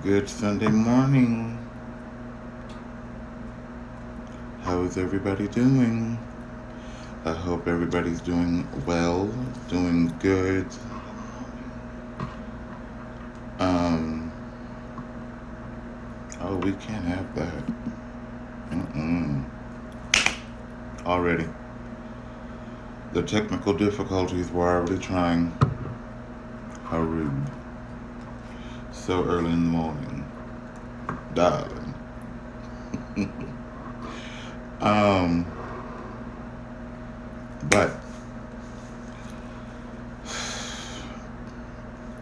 Good Sunday morning. How is everybody doing? I hope everybody's doing well, doing good. Um, oh, we can't have that. Mm-mm. Already. The technical difficulties were already trying. How rude. So early in the morning. Darling. um, but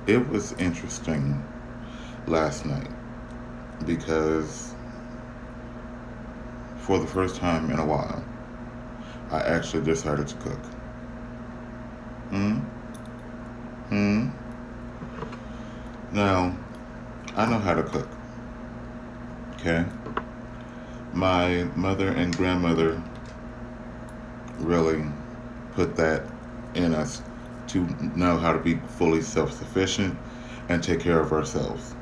it was interesting last night because for the first time in a while, I actually decided to cook. Hmm? Hmm? Now, I know how to cook, okay? My mother and grandmother really put that in us to know how to be fully self-sufficient and take care of ourselves.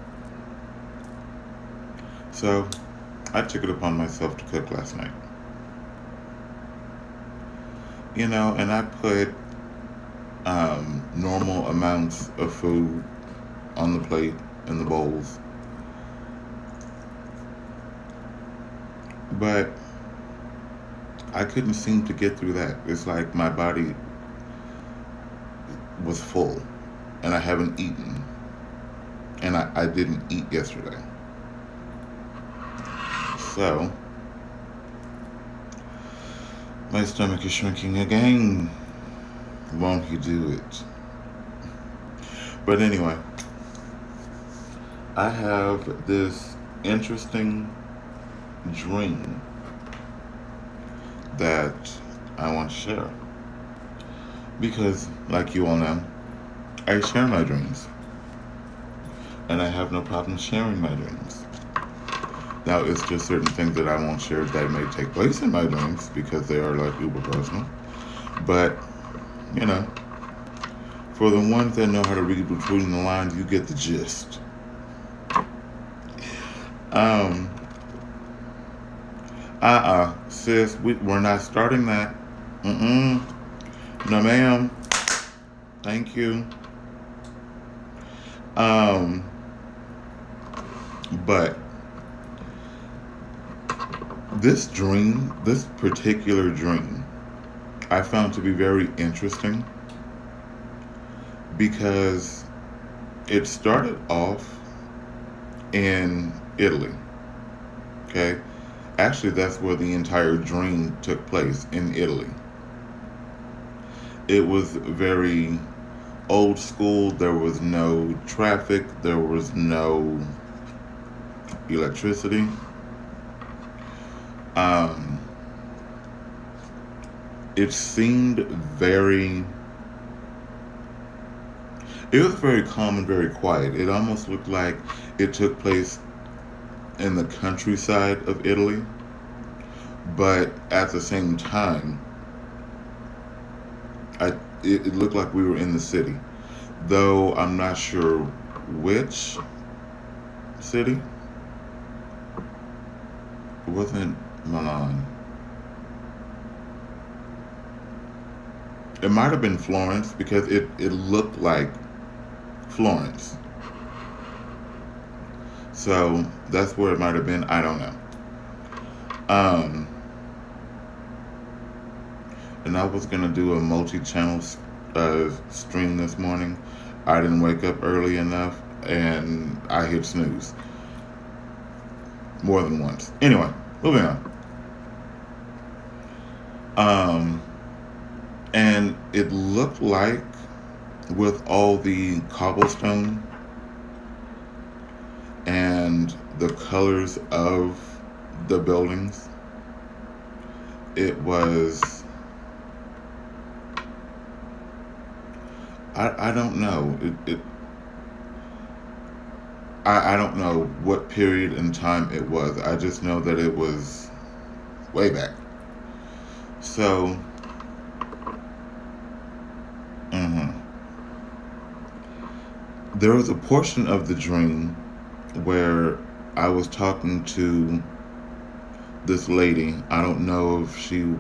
So, I took it upon myself to cook last night. And I put normal amounts of food on the plate in the bowls. But I couldn't seem to get through that. It's like my body was full and I haven't eaten. And I didn't eat yesterday. So, my stomach is shrinking again. Won't he do it? But anyway, I have this interesting dream that I want to share. Because, like you all know, I share my dreams. And I have no problem sharing my dreams. Now, it's just certain things that I won't share that may take place in my dreams because they are like uber personal. But, you know, for the ones that know how to read between the lines, you get the gist. Um, sis, we're not starting that. Mm-mm. No, ma'am. Thank you. But this particular dream, I found to be very interesting because it started off in Italy. Okay? Actually, that's where the entire dream took place, in Italy. It was very old school. There was no traffic. There was no electricity. Um, it seemed it was very calm and very quiet. It almost looked like it took place in the countryside of Italy, but at the same time, it looked like we were in the city, though I'm not sure which city. It wasn't Milan. It might have been Florence because it looked like Florence. So that's where it might have been. I don't know. Um, and I was gonna do a multi-channel stream this morning. I didn't wake up early enough, and I hit snooze more than once. Anyway, moving on. Um, and it looked like with all the cobblestone and the colors of the buildings, it was, I don't know. I don't know what period in time it was. I just know that it was way back. So, there was a portion of the dream where I was talking to this lady. I don't know if she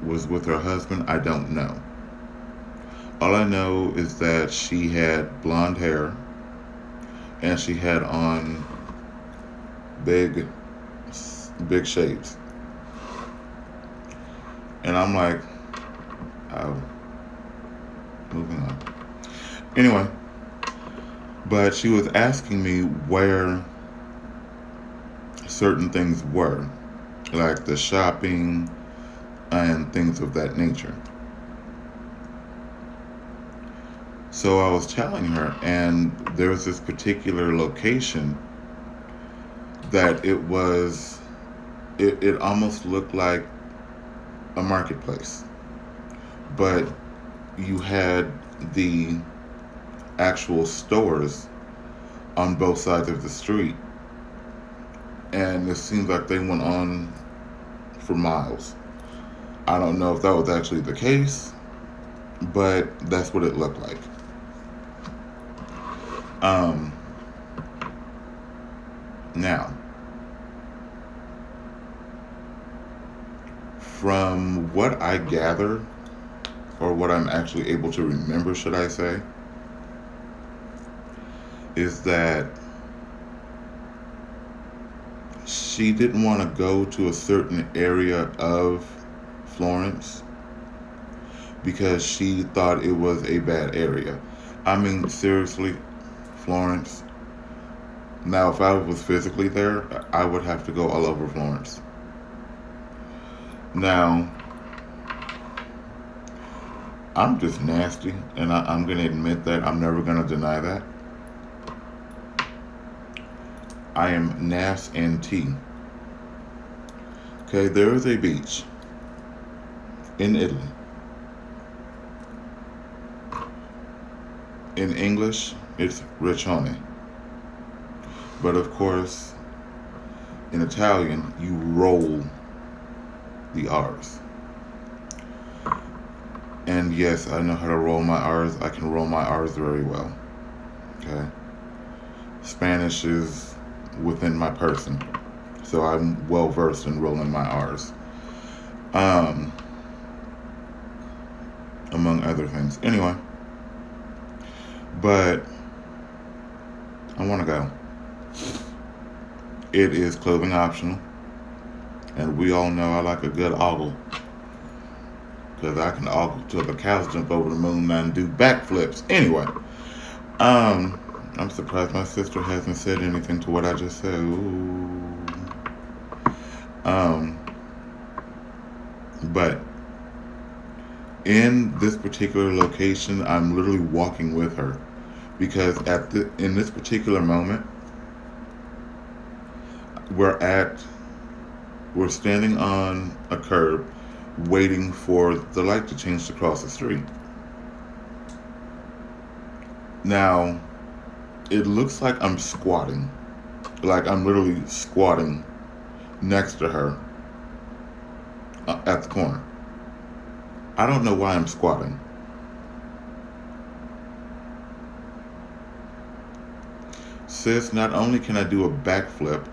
was with her husband. I don't know. All I know is that she had blonde hair and she had on big, big shades. And I'm like, oh, moving on. Anyway, but she was asking me where certain things were, like the shopping and things of that nature. So I was telling her, and there was this particular location that it almost looked like a marketplace, but you had the actual stores on both sides of the street, and it seemed like they went on for miles. I don't know if that was actually the case, but that's what it looked like. Now, from what I gather, or what I'm actually able to remember, should I say, is that she didn't want to go to a certain area of Florence because she thought it was a bad area. I mean, seriously, Florence. Now, if I was physically there, I would have to go all over Florence. Now, I'm just nasty, and I'm going to admit that. I'm never going to deny that. I am Nas and T. Okay, there is a beach in Italy. In English, it's Riccione. But of course, in Italian, you roll the R's. And yes, I know how to roll my R's. I can roll my R's very well. Okay? Spanish is within my person. So I'm well versed in rolling my R's. Among other things. Anyway. But I want to go. It is clothing optional. And we all know I like a good ogle. Because I can ogle till the cows jump over the moon and do backflips. Anyway. I'm surprised my sister hasn't said anything to what I just said. Ooh. But in this particular location, I'm literally walking with her because in this particular moment, we're standing on a curb waiting for the light to change to cross the street. Now, it looks like I'm squatting. Like I'm literally squatting next to her at the corner. I don't know why I'm squatting. Sis, not only can I do a backflip,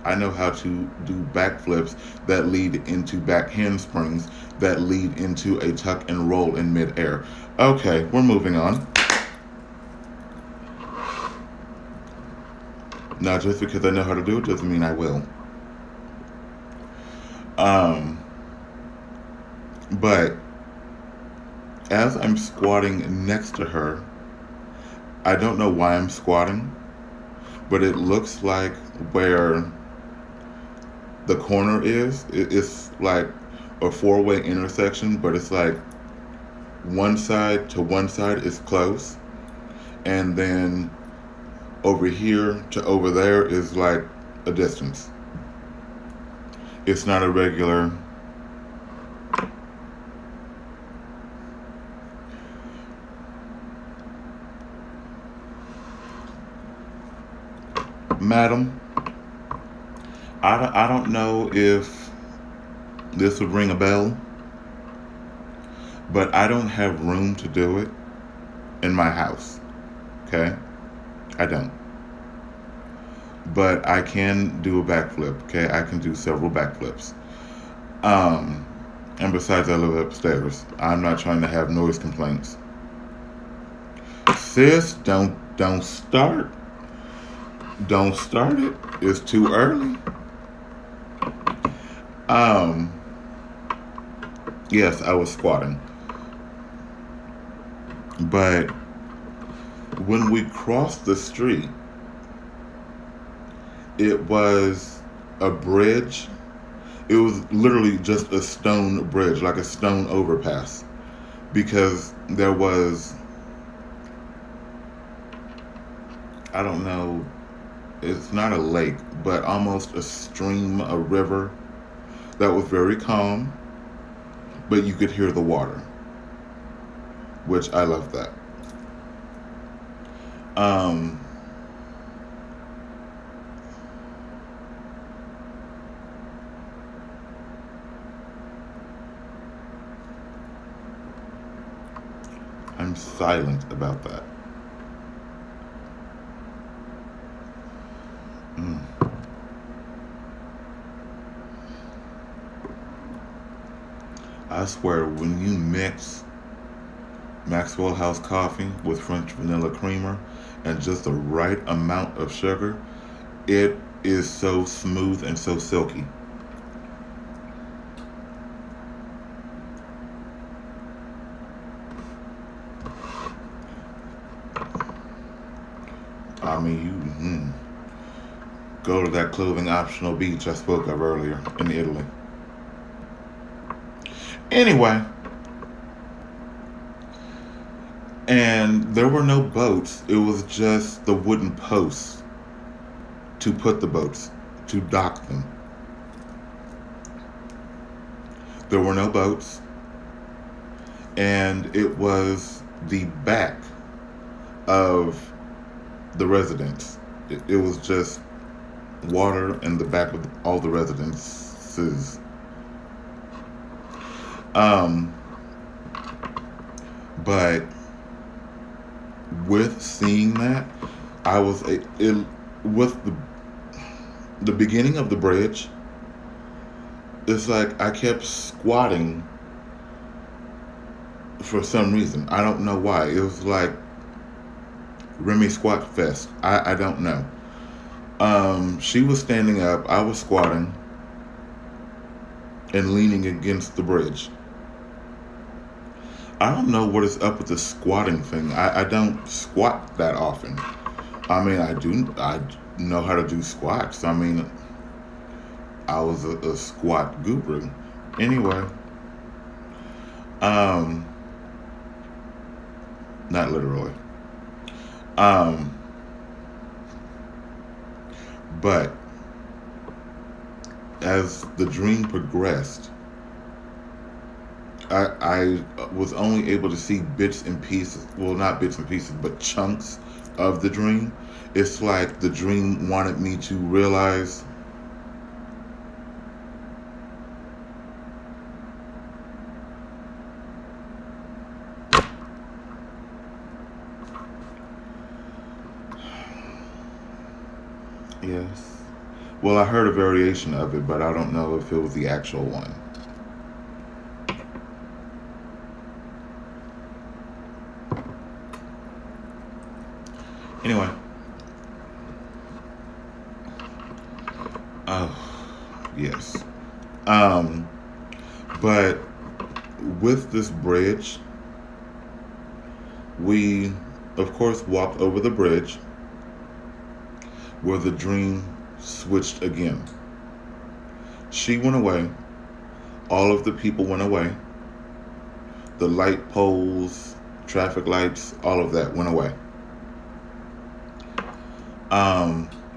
I know how to do backflips that lead into back handsprings that lead into a tuck and roll in midair. Okay, we're moving on. Now, just because I know how to do it doesn't mean I will. But as I'm squatting next to her, I don't know why I'm squatting, but it looks like where the corner is, it's like a four-way intersection, but it's like one side to one side is close, and then over here to over there is like a distance. It's not a regular Madam, I don't know if this would ring a bell, but I don't have room to do it in my house. Okay? I don't. but I can do a backflip. Okay, I can do several backflips. Um, and besides, I live upstairs. I'm not trying to have noise complaints. Sis, don't start. Don't start it. It's too early. Um, yes, I was squatting, but when we crossed the street, it was a bridge. It was literally just a stone bridge, like a stone overpass, because there was, I don't know, it's not a lake, but almost a stream, a river that was very calm, but you could hear the water, which I love that. Um, I'm silent about that. Mm. I swear, when you mix Maxwell House coffee with French vanilla creamer and just the right amount of sugar, it is so smooth and so silky. I mean, go to that clothing optional beach I spoke of earlier in Italy. Anyway, and there were no boats. It was just the wooden posts to put the boats, to dock them. There were no boats, and it was the back of the residence. It was just water in the back of all the residences. Um, but with seeing that, I was with the beginning of the bridge. It's like I kept squatting for some reason. I don't know why. It was like Remy Squat Fest. I don't know. She was standing up. I was squatting and leaning against the bridge. I don't know what is up with the squatting thing. I don't squat that often. I mean, I know how to do squats. I mean, I was a squat guru. Anyway, um, not literally. Um, but as the dream progressed, I was only able to see bits and pieces. Well, not bits and pieces, but chunks of the dream. It's like the dream wanted me to realize yes. Well, I heard a variation of it, but I don't know if it was the actual one. Anyway, oh, yes. Um, but with this bridge, we, of course, walked over the bridge where the dream switched again. She went away. All of the people went away. The light poles, traffic lights, all of that went away.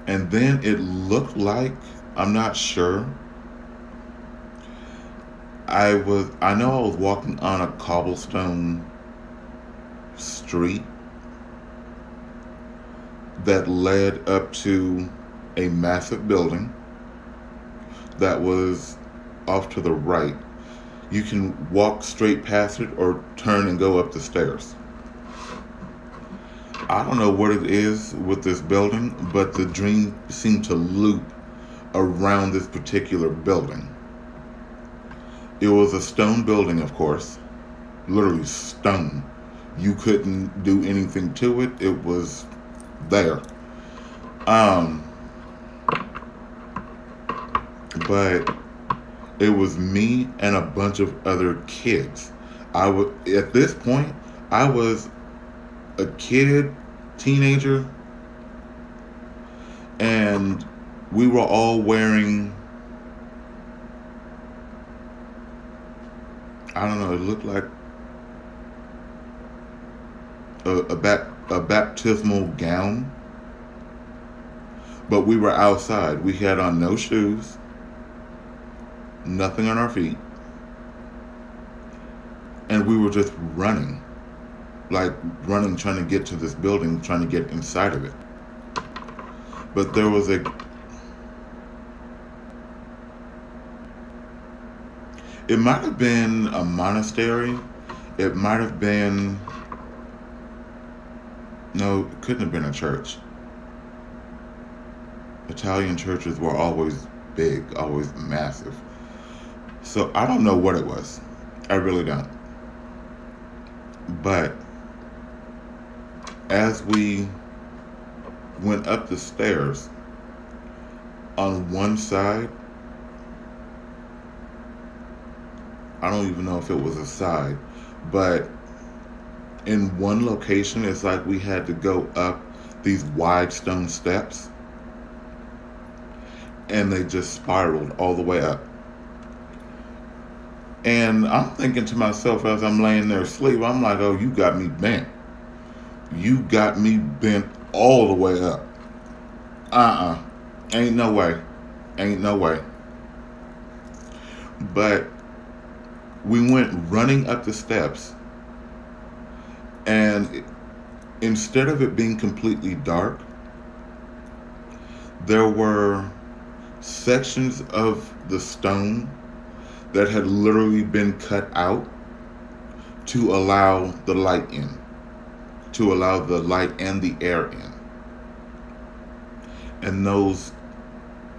And then it looked like, I'm not sure. I know I was walking on a cobblestone street that led up to a massive building that was off to the right. You can walk straight past it or turn and go up the stairs. I don't know what it is with this building, but the dream seemed to loop around this particular building. It was a stone building, of course, literally stone. You couldn't do anything to it. It was there. Um, but it was me and a bunch of other kids. I was at this point, I was a kid, teenager, and we were all wearing, I don't know, it looked like a baptismal gown, but we were outside. We had on no shoes, nothing on our feet, and we were just running, like running, trying to get to this building, trying to get inside of it. But there was it might have been a monastery. It might have been, no, it couldn't have been a church. Italian churches were always big, always massive. So I don't know what it was. I really don't. But as we went up the stairs, on one side, I don't even know if it was a side, but in one location, it's like we had to go up these wide stone steps, and they just spiraled all the way up. And I'm thinking to myself as I'm laying there asleep, I'm like, oh, you got me bent. You got me bent all the way up. Ain't no way. Ain't no way. But we went running up the steps, and instead of it being completely dark, there were sections of the stone that had literally been cut out to allow the light in, to allow the light and the air in. And those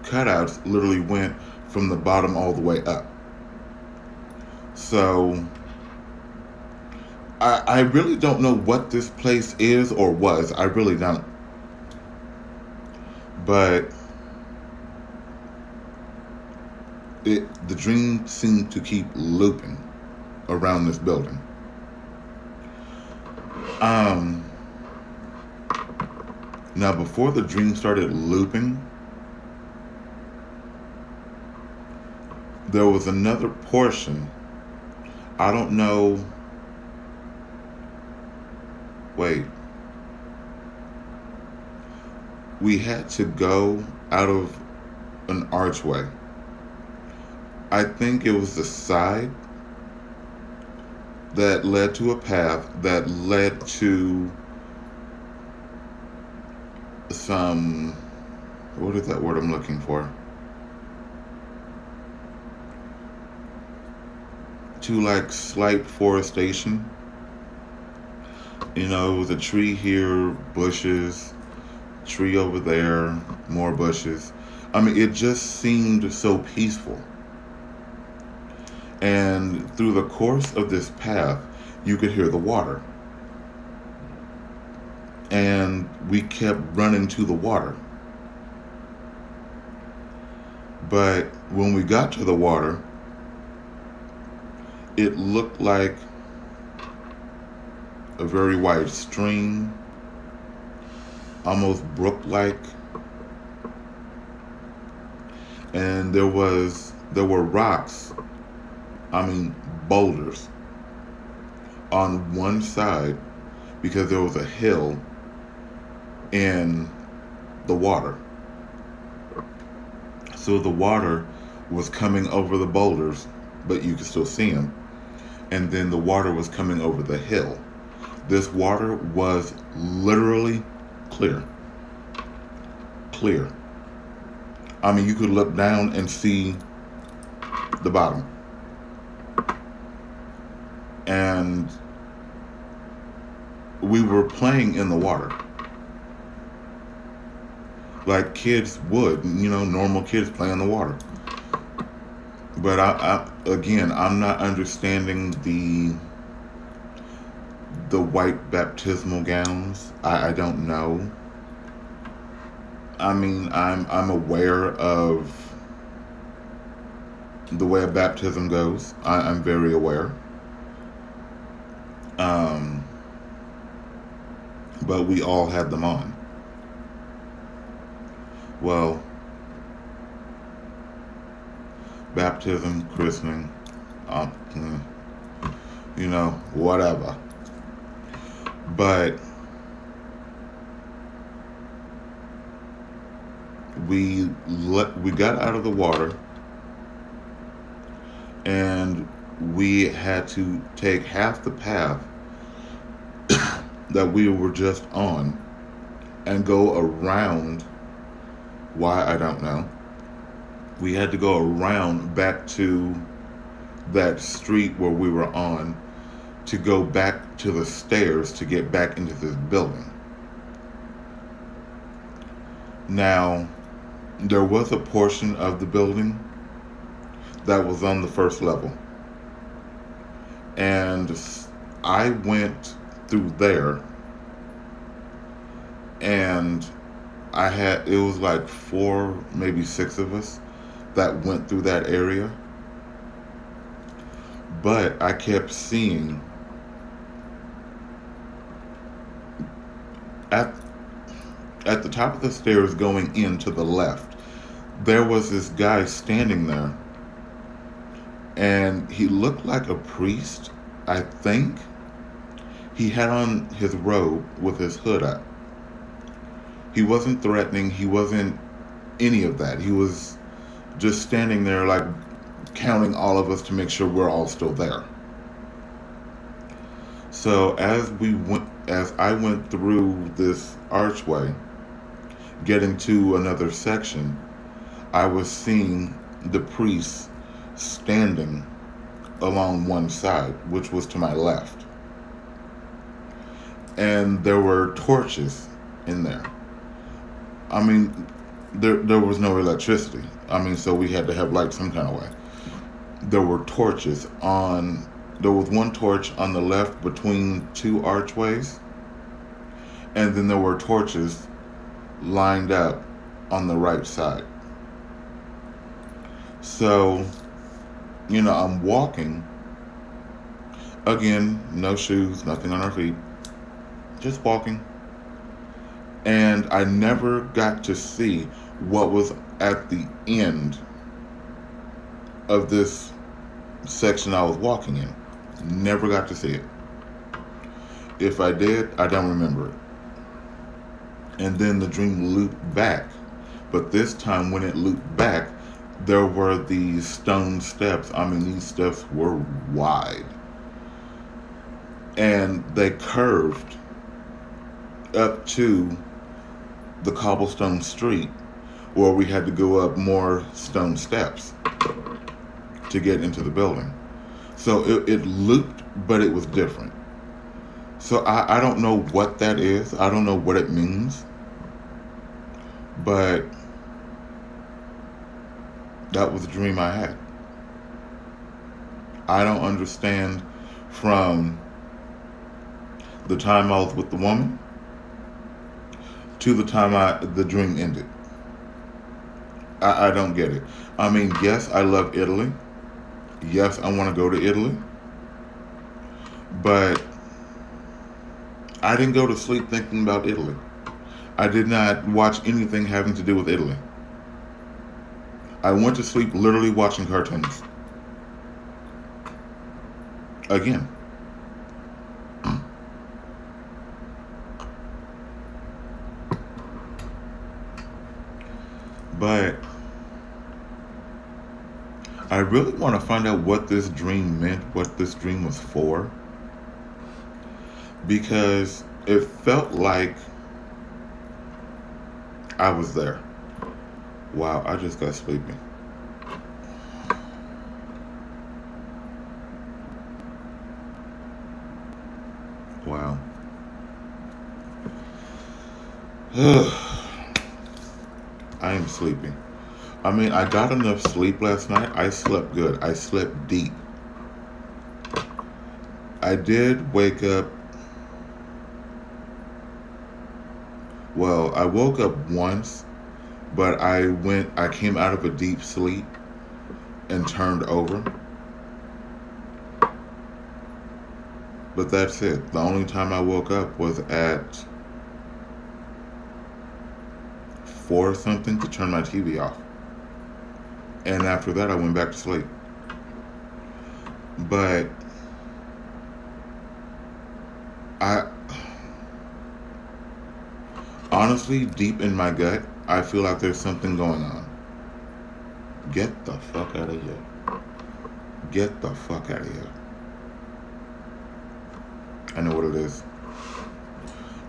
cutouts literally went from the bottom all the way up. So I really don't know what this place is or was. I really don't. But the dream seemed to keep looping around this building. Now, before the dream started looping, there was another portion. I don't know. Wait. We had to go out of an archway. I think it was the side that led to a path that led to some, what is that word I'm looking for? To like slight forestation. You know, it was a tree here, bushes, tree over there, more bushes. I mean, it just seemed so peaceful. And through the course of this path, you could hear the water. And we kept running to the water. But when we got to the water, it looked like a very wide stream, almost brook-like. And there were rocks, I mean boulders, on one side because there was a hill in the water. So the water was coming over the boulders, but you could still see them. And then the water was coming over the hill. This water was literally clear. Clear. I mean, you could look down and see the bottom. And we were playing in the water like kids would, normal kids play in the water. But again, I'm not understanding the white baptismal gowns. I don't know. I mean, I'm aware of the way a baptism goes. I'm very aware. Um, but we all had them on. Well, baptism, christening, um, whatever. But we got out of the water, and we had to take half the path that we were just on and go around. Why, I don't know. We had to go around back to that street where we were on to go back to the stairs to get back into this building. Now, there was a portion of the building that was on the first level. And I went through there, and it was like 4, maybe 6 of us that went through that area. But I kept seeing at the top of the stairs going in to the left, there was this guy standing there, and he looked like a priest, I think. He had on his robe with his hood up. He wasn't threatening, he wasn't any of that. He was just standing there, like counting all of us to make sure we're all still there. So as I went through this archway, getting to another section, I was seeing the priest standing along one side, which was to my left. And there were torches in there. I mean, there was no electricity. I mean, so we had to have light some kind of way. There were torches there was one torch on the left between 2 archways, and then there were torches lined up on the right side. So, I'm walking. Again, no shoes, nothing on our feet. Just walking. And I never got to see what was at the end of this section I was walking in. Never got to see it. If I did, I don't remember it. And then the dream looped back. But this time when it looped back, there were these stone steps. I mean, these steps were wide. And they curved up to the cobblestone street, where we had to go up more stone steps to get into the building. So it looped, but it was different. So I don't know what that is. I don't know what it means. But that was the dream I had. I don't understand from the time I was with the woman to the time the dream ended. I don't get it. I mean, yes, I love Italy. Yes, I want to go to Italy. But I didn't go to sleep thinking about Italy. I did not watch anything having to do with Italy. I went to sleep literally watching cartoons. Again. But I really want to find out what this dream meant, what this dream was for. Because it felt like I was there. Wow, I just got sleepy. Wow. I am sleepy. I mean, I got enough sleep last night. I slept good. I slept deep. I did wake up. Well, I woke up once, but I came out of a deep sleep and turned over. But that's it. The only time I woke up was at 4 or something to turn my TV off. And after that, I went back to sleep. But I honestly, deep in my gut, I feel like there's something going on. Get the fuck out of here. Get the fuck out of here. I know what it is.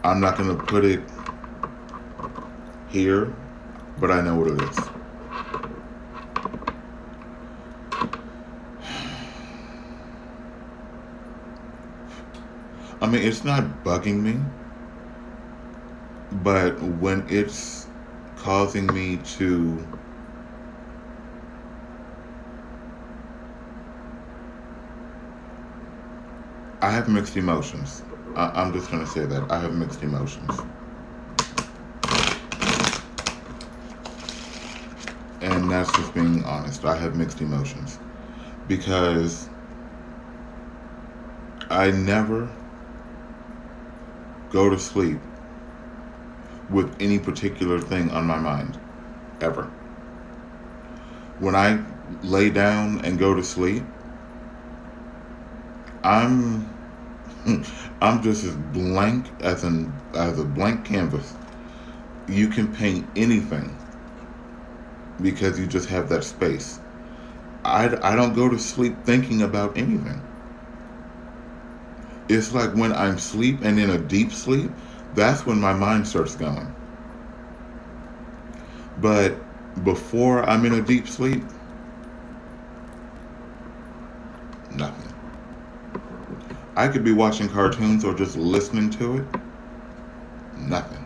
I'm not going to put it here, but I know what it is. I mean, it's not bugging me, but when it's causing me to I have mixed emotions. I'm just going to say that. I have mixed emotions. And that's just being honest. I have mixed emotions. Because I never go to sleep with any particular thing on my mind. Ever. When I lay down and go to sleep, I'm just as blank as a blank canvas. You can paint anything because you just have that space. I don't go to sleep thinking about anything. It's like when I'm asleep and in a deep sleep, that's when my mind starts going. But before I'm in a deep sleep, nothing. I could be watching cartoons or just listening to it. Nothing.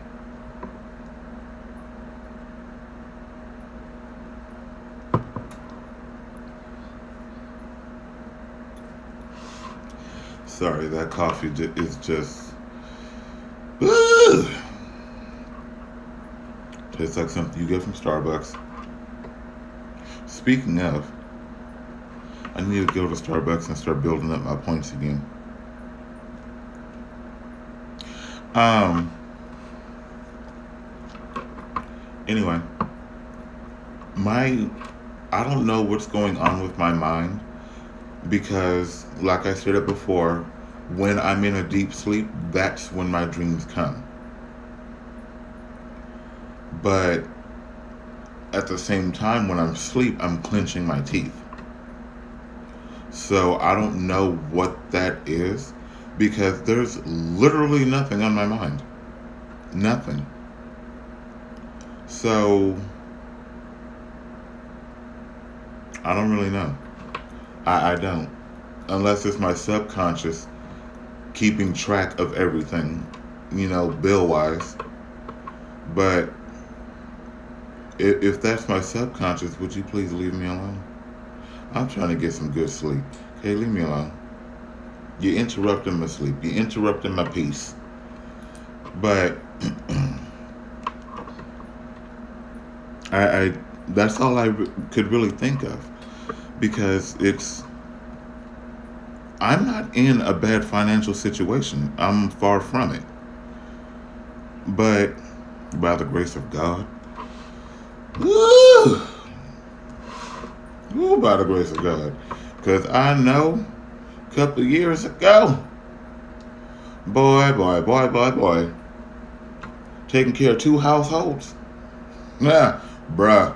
Sorry, that coffee is just... tastes like something you get from Starbucks. Speaking of, I need to go to Starbucks and start building up my points again. Anyway, I don't know what's going on with my mind because, like I said it before, when I'm in a deep sleep, that's when my dreams come. But at the same time, when I'm asleep, I'm clenching my teeth. So I don't know what that is because there's literally nothing on my mind. Nothing. So I don't really know. I don't. Unless it's my subconscious keeping track of everything, bill-wise. But if that's my subconscious, would you please leave me alone? I'm trying to get some good sleep. Okay, leave me alone. You're interrupting my sleep. You're interrupting my peace. But I that's all I could really think of. Because I'm not in a bad financial situation. I'm far from it. But by the grace of God, by the grace of God. Because I know a couple of years ago, boy, taking care of 2 households. Nah, bruh,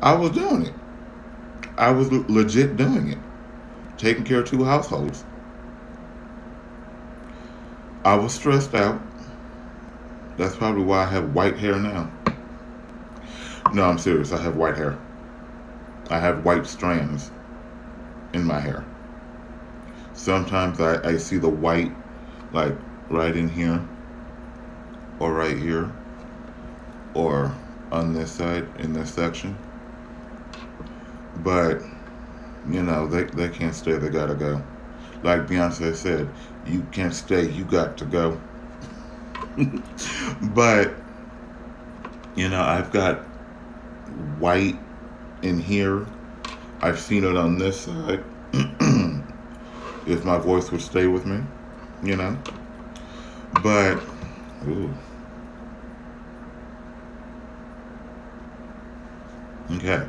I was doing it. I was legit doing it. Taking care of 2 households. I was stressed out. That's probably why I have white hair now. No, I'm serious. I have white hair. I have white strands in my hair. Sometimes I see the white, like, right in here. or right here, or on this side in this section. But, they can't stay, they gotta go. Like Beyonce said, you can't stay, you got to go. But, I've got white in here. I've seen it on this side. If my voice would stay with me, you know. But, ooh. Okay.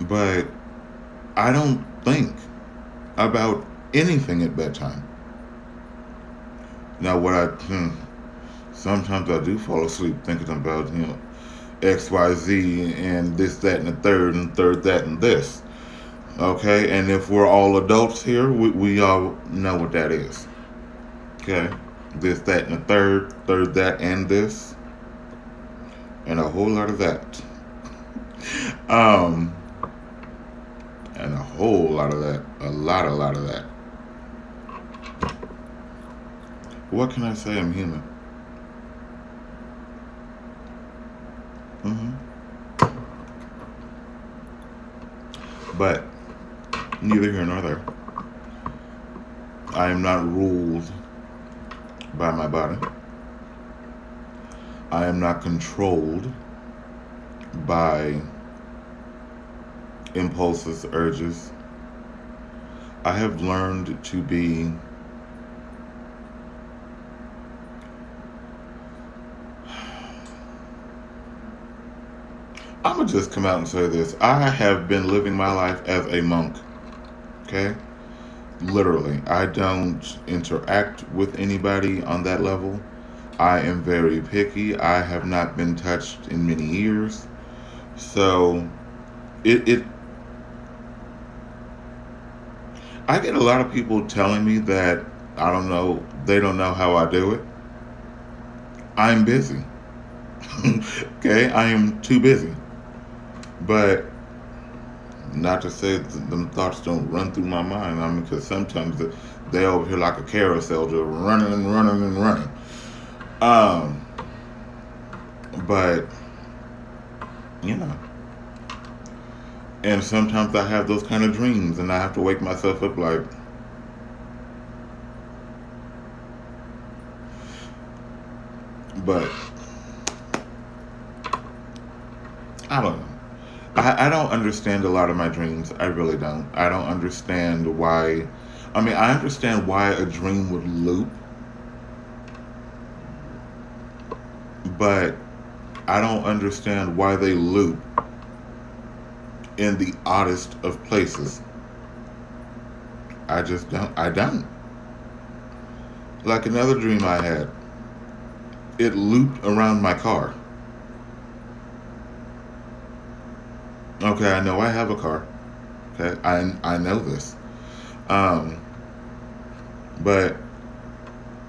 But I don't think about anything at bedtime. Now, sometimes I do fall asleep thinking about, X, Y, Z, and this, that, and the third, that, and this. Okay, and if we're all adults here, we all know what that is. Okay, this, that, and the third, that, and this, and a whole lot of that. And a whole lot of that, a lot of that. What can I say? I'm human. But neither here nor there. I am not ruled by my body. I am not controlled by impulses, urges. I have learned to be I'm going to just come out and say this. I have been living my life as a monk. Okay? Literally. I don't interact with anybody on that level. I am very picky. I have not been touched in many years. So, I get a lot of people telling me that, I don't know, they don't know how I do it. I'm busy. Okay? I am too busy. But not to say that them thoughts don't run through my mind. I mean, because sometimes they over here like a carousel, just running and running and running. But and sometimes I have those kind of dreams, and I have to wake myself up like, but I don't know. I don't understand a lot of my dreams. I really don't. I don't understand why. I mean, I understand why a dream would loop, but I don't understand why they loop in the oddest of places. I just don't. I don't. Like another dream I had, it looped around my car. Okay, I know I have a car. Okay, I know this. But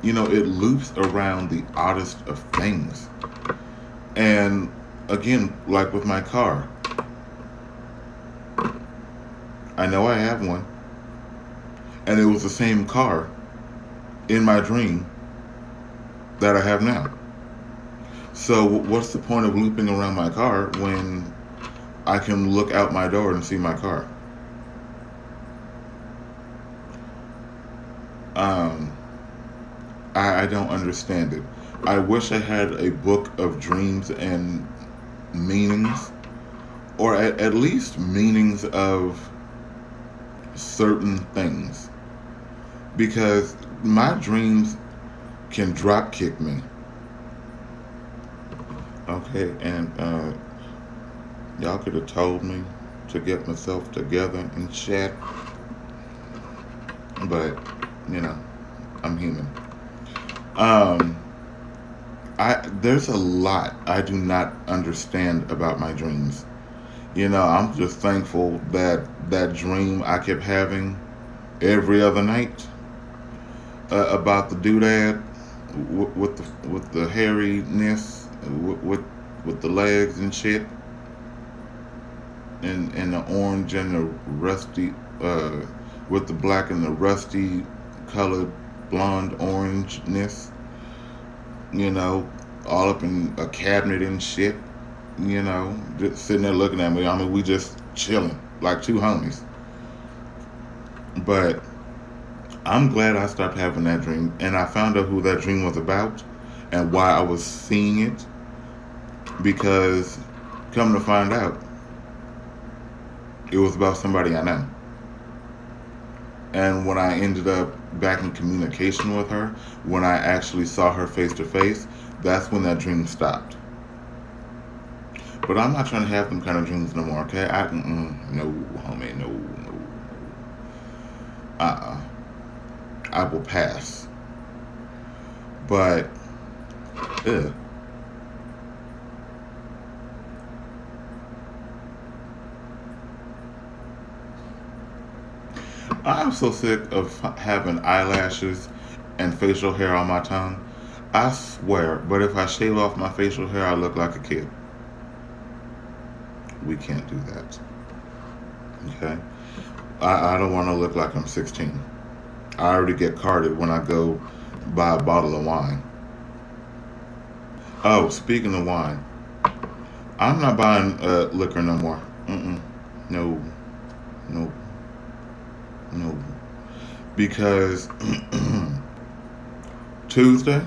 it loops around the oddest of things. And again, like with my car, I know I have one, and it was the same car in my dream that I have now. So what's the point of looping around my car when I can look out my door and see my car? I don't understand it. I wish I had a book of dreams and meanings, or at least meanings of certain things, because my dreams can drop kick me. Okay, and y'all could have told me to get myself together and chat, but I'm human. There's a lot I do not understand about my dreams. I'm just thankful that dream I kept having every other night about the doodad with the hairiness, with the legs and shit, and the orange and the rusty with the black and the rusty colored blonde orangeness, you know, all up in a cabinet and shit, just sitting there looking at me. I mean, we just chilling like two homies. But I'm glad I stopped having that dream, and I found out who that dream was about and why I was seeing it. Because, come to find out, it was about somebody I know. And when I ended up back in communication with her, when I actually saw her face to face, that's when that dream stopped. But I'm not trying to have them kind of dreams no more, okay? No, homie, no. I will pass. But, ugh. I'm so sick of having eyelashes and facial hair on my tongue. I swear, but if I shave off my facial hair, I look like a kid. We can't do that. Okay? I don't want to look like I'm 16. I already get carded when I go buy a bottle of wine. Oh, speaking of wine, I'm not buying liquor no more. No, no, no. Because Tuesday,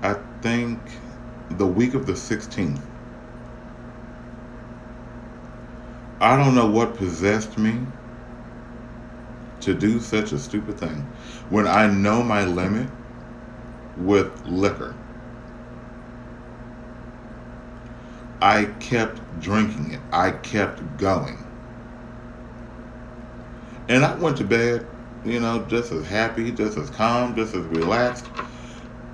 I think the week of the 16th, I don't know what possessed me to do such a stupid thing when I know my limit with liquor. I kept drinking it. I kept going. And I went to bed, just as happy, just as calm, just as relaxed.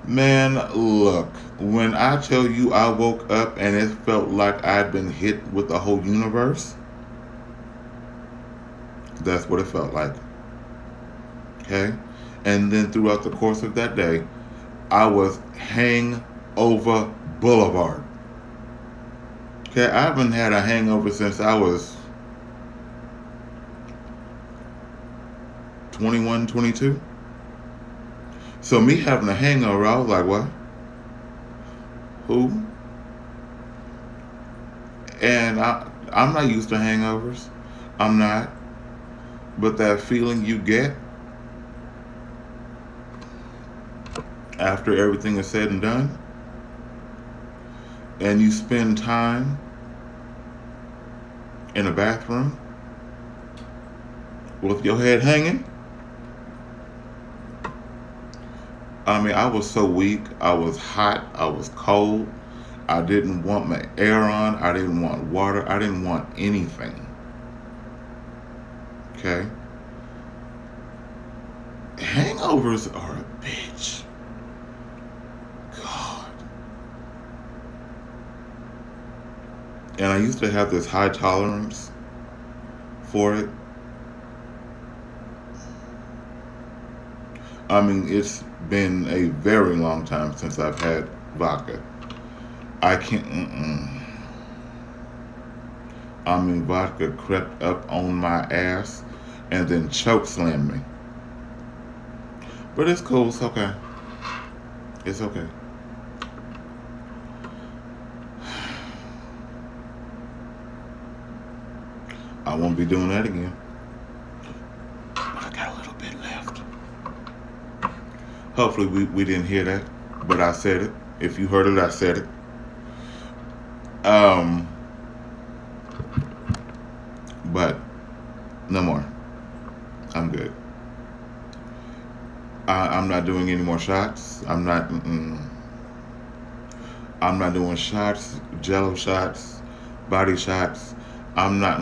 Man, look, when I tell you I woke up and it felt like I'd been hit with the whole universe, that's what it felt like. Okay? And then throughout the course of that day, I was hangover boulevard. Okay, I haven't had a hangover since I was 21, 22. So me having a hangover, I was like, what? Who? And I'm not used to hangovers. I'm not. But that feeling you get after everything is said and done, and you spend time in a bathroom with your head hanging. I mean, I was so weak. I was hot. I was cold. I didn't want my air on. I didn't want water. I didn't want anything. Okay? Hangovers are a bitch. God. And I used to have this high tolerance for it. I mean, it's been a very long time since I've had vodka. I can't, I mean, vodka crept up on my ass and then choke slammed me. But it's cool, it's okay. It's okay. I won't be doing that again. But I got a little bit left. Hopefully we didn't hear that, but I said it. If you heard it, I said it. But no more. I'm good. I'm not doing any more shots. I'm not doing shots, Jello shots, body shots. I'm not.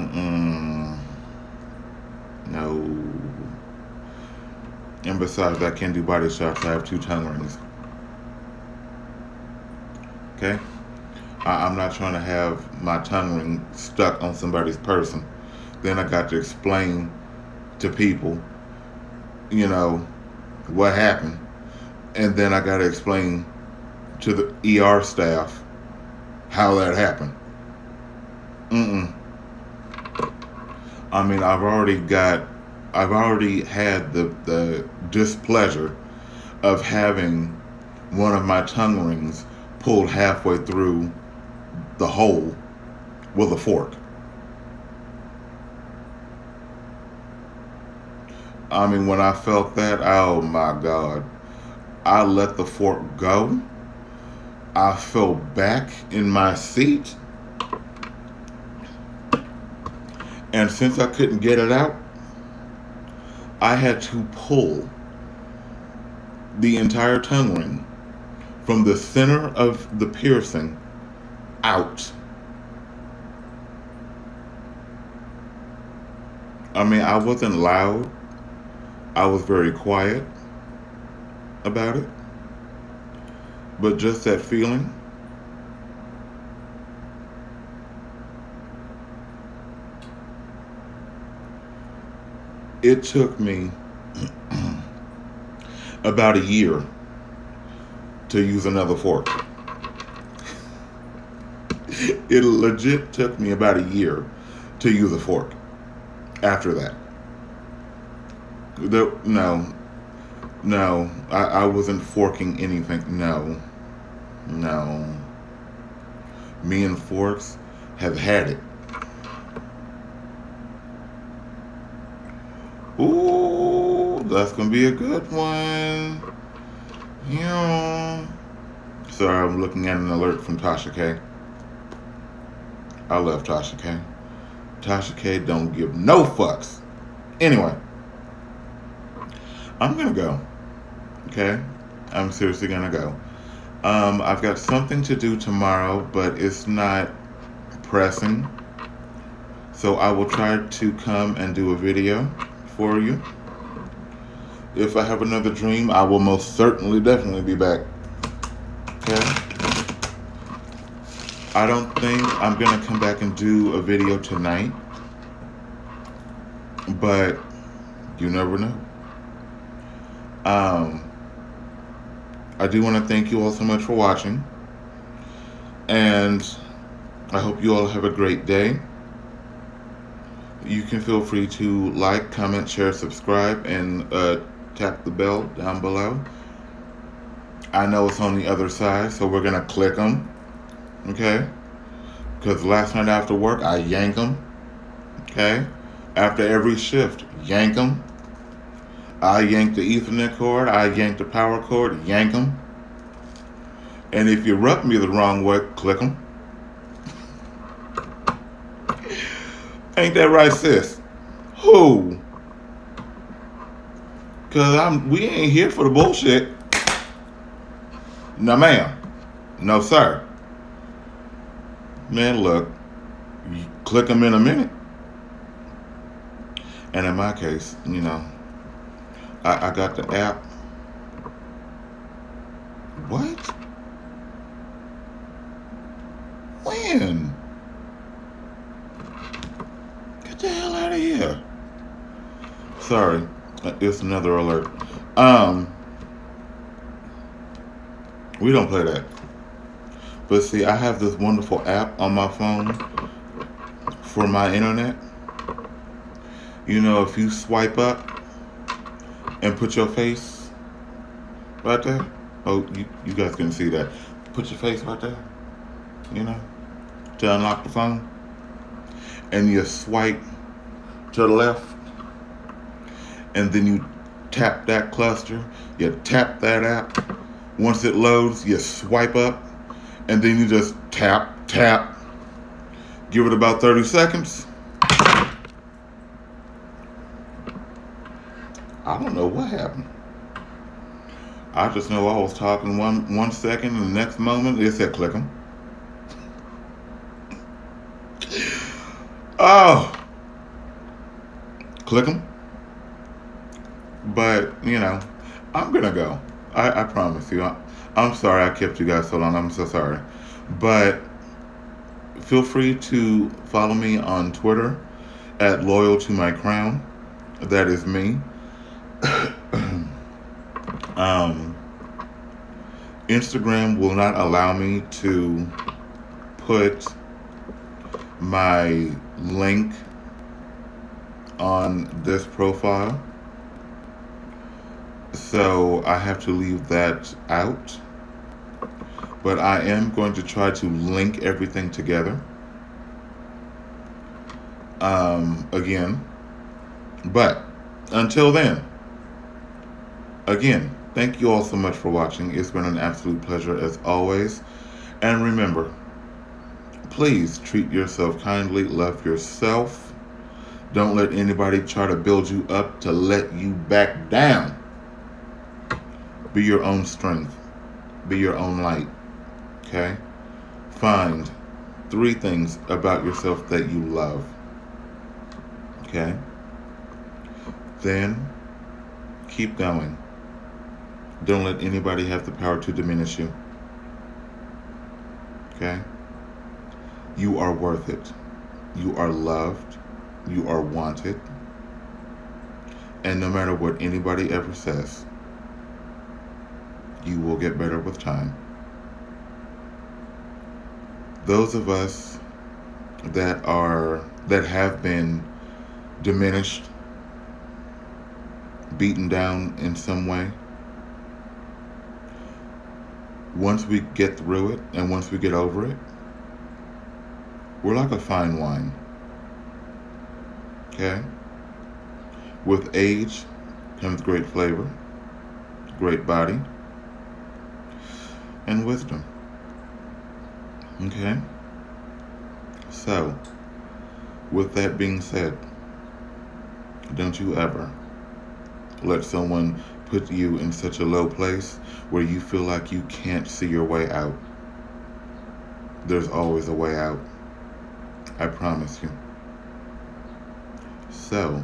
No. And besides, I can't do body shots. I have 2 tongue rings. Okay? I'm not trying to have my tongue ring stuck on somebody's person. Then I got to explain to people, what happened. And then I got to explain to the ER staff how that happened. I mean, I've already got I've already had the displeasure of having one of my tongue rings pulled halfway through the hole with a fork. I mean, when I felt that, oh my God, I let the fork go. I fell back in my seat. And since I couldn't get it out, I had to pull the entire tongue ring from the center of the piercing out. I mean, I wasn't loud. I was very quiet about it. But just that feeling, it took me about a year to use another fork. It legit took me about a year to use a fork after that. No, I wasn't forking anything. No. Me and forks have had it. Ooh, that's gonna be a good one. Yeah. Sorry, I'm looking at an alert from Tasha K. I love Tasha K. Tasha K don't give no fucks. Anyway, I'm gonna go. Okay? I'm seriously gonna go. I've got something to do tomorrow, but it's not pressing. So I will try to come and do a video for you. If I have another dream, I will most certainly, definitely be back. Okay? I don't think I'm gonna come back and do a video tonight, but you never know. I do want to thank you all so much for watching, and I hope you all have a great day. You can feel free to like, comment, share, subscribe, and tap the bell down below. I know it's on the other side, so we're gonna click them, okay? Because last night after work, I yank them, okay? After every shift, yank them. I yank the Ethernet cord, I yank the power cord, yank them. And if you rub me the wrong way, click them. Ain't that right, sis? Who? Cause we ain't here for the bullshit. No ma'am. No sir. Man, look, you click them in a minute. And in my case, you know, I got the app. What? When? Get the hell out of here. Sorry, it's another alert. We don't play that. But see, I have this wonderful app on my phone for my internet. You know, if you swipe up and put your face right there. Oh, you guys can see that. Put your face right there, you know, to unlock the phone. And you swipe to the left. And then you tap that cluster. You tap that app. Once it loads, you swipe up. And then you just tap. Give it about 30 seconds. I don't know what happened. I just know I was talking one second, and the next moment it said click 'em. Oh, click 'em. But you know, I'm gonna go. I promise you. I'm sorry I kept you guys so long. I'm so sorry. But feel free to follow me on Twitter at Loyal to My Crown. That is me. Instagram will not allow me to put my link on this profile, so I have to leave that out. But I am going to try to link everything together again. But until then, again, thank you all so much for watching. It's been an absolute pleasure as always. And remember, please treat yourself kindly, love yourself. Don't let anybody try to build you up to let you back down. Be your own strength. Be your own light. Okay? Find 3 things about yourself that you love. Okay? Then keep going. Don't let anybody have the power to diminish you. Okay? You are worth it. You are loved. You are wanted. And no matter what anybody ever says, you will get better with time. Those of us that have been diminished, beaten down in some way, once we get through it and once we get over it, we're like a fine wine. Okay? With age comes great flavor, great body, and wisdom. Okay? So, with that being said, don't you ever let someone put you in such a low place where you feel like you can't see your way out. There's always a way out. I promise you. So,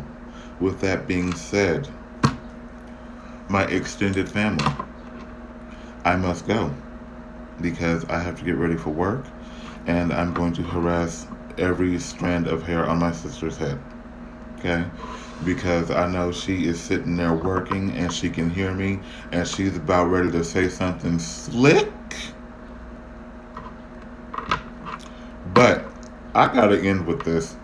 with that being said, my extended family, I must go because I have to get ready for work, and I'm going to harass every strand of hair on my sister's head. Okay? Because I know she is sitting there working and she can hear me and she's about ready to say something slick. But I gotta end with this.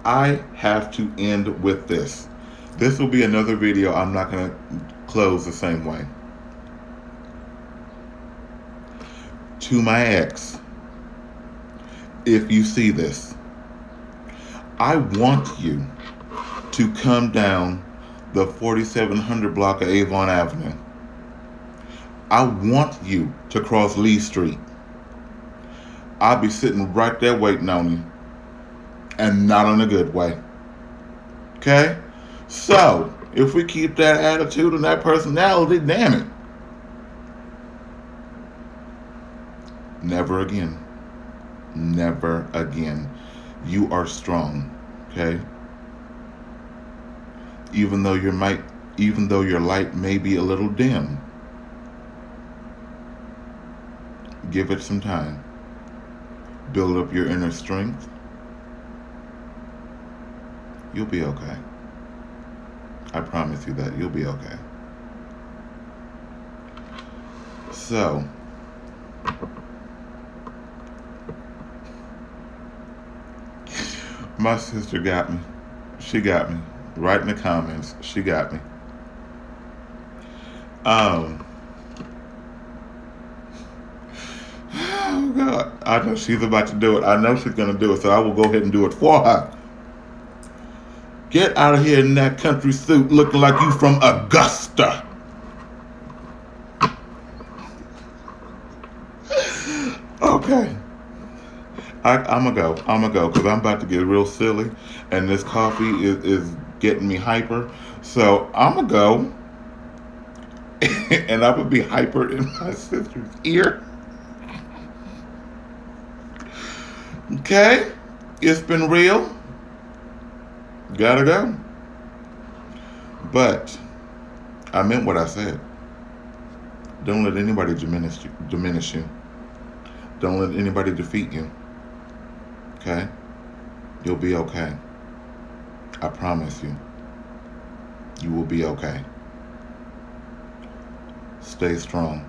I have to end with this. This will be another video I'm not gonna close the same way. To my ex, if you see this, I want you to come down the 4700 block of Avon Avenue. I want you to cross Lee Street. I'll be sitting right there waiting on you. And not in a good way. Okay? So, if we keep that attitude and that personality, damn it. Never again. Never again. You are strong. Okay? Even though your light may be a little dim, give it some time. Build up your inner strength. You'll be okay. I promise you that. You'll be okay. So, my sister got me. She got me. Right in the comments. She got me. Oh God. I know she's about to do it. I know she's going to do it, so I will go ahead and do it for her. Get out of here in that country suit looking like you from Augusta. Okay. I'm going to go because I'm about to get real silly and this coffee is getting me hyper. So I'm going to go and I'm going to be hyper in my sister's ear. Okay? It's been real. Gotta go. But I meant what I said. Don't let anybody diminish you. Don't let anybody defeat you. Okay? You'll be okay. I promise you. You will be okay. Stay strong.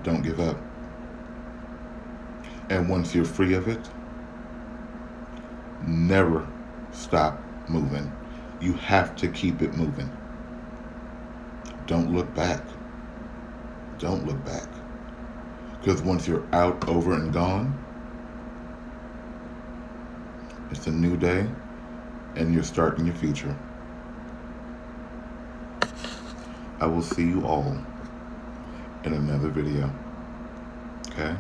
Don't give up. And once you're free of it, never stop moving. You have to keep it moving. Don't look back. Don't look back. Because once you're out, over, and gone, it's a new day, and you're starting your future. I will see you all in another video. Okay?